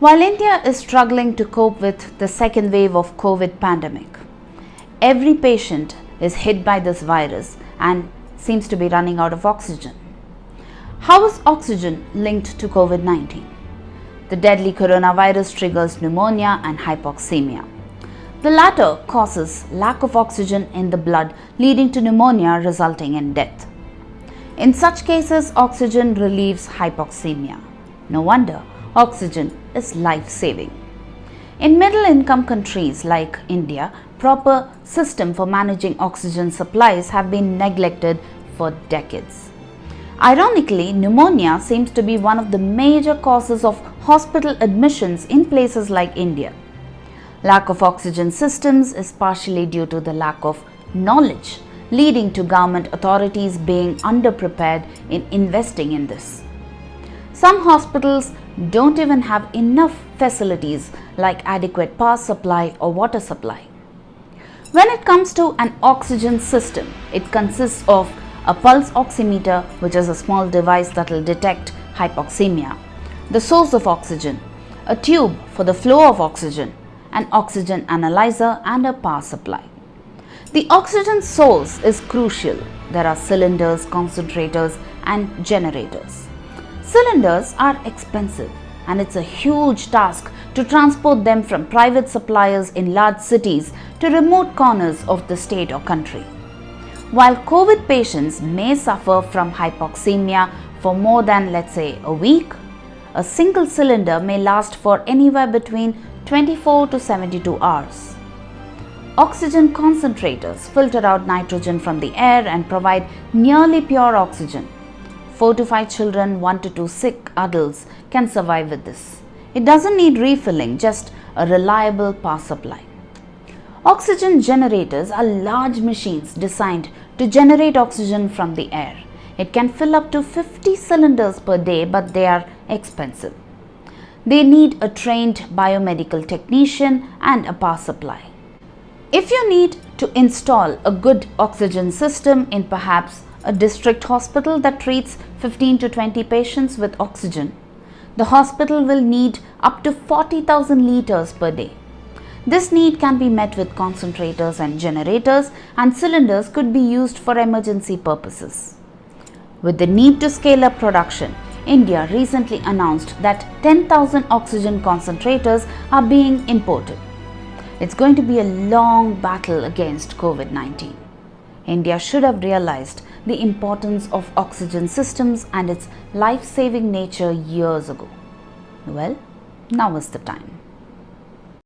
While India is struggling to cope with the second wave of COVID pandemic, every patient is hit by this virus and seems to be running out of oxygen. How is oxygen linked to COVID-19? The deadly coronavirus triggers pneumonia and hypoxemia. The latter causes lack of oxygen in the blood, leading to pneumonia resulting in death. In such cases, oxygen relieves hypoxemia. No wonder oxygen is life-saving. In middle-income countries like India, proper system for managing oxygen supplies have been neglected for decades. Ironically, pneumonia seems to be one of the major causes of hospital admissions in places like India. Lack of oxygen systems is partially due to the lack of knowledge, leading to government authorities being underprepared in investing in this. Some hospitals don't even have enough facilities like adequate power supply or water supply. When it comes to an oxygen system, it consists of a pulse oximeter, which is a small device that will detect hypoxemia, the source of oxygen, a tube for the flow of oxygen, an oxygen analyzer, and a power supply. The oxygen source is crucial. There are cylinders, concentrators, and generators. Cylinders are expensive, and it's a huge task to transport them from private suppliers in large cities to remote corners of the state or country. While COVID patients may suffer from hypoxemia for more than, let's say, a week, a single cylinder may last for anywhere between 24 to 72 hours. Oxygen concentrators filter out nitrogen from the air and provide nearly pure oxygen. 4 to 5 children, 1 to 2 sick adults can survive with this. It doesn't need refilling, just a reliable power supply. Oxygen generators are large machines designed to generate oxygen from the air. It can fill up to 50 cylinders per day, but they are expensive. They need a trained biomedical technician and a power supply. If you need to install a good oxygen system in perhaps a district hospital that treats 15 to 20 patients with oxygen, the hospital will need up to 40,000 liters per day. This need can be met with concentrators and generators, and cylinders could be used for emergency purposes. With the need to scale up production, India recently announced that 10,000 oxygen concentrators are being imported. It's going to be a long battle against COVID-19. India should have realized the importance of oxygen systems and its life-saving nature years ago. Well, now is the time.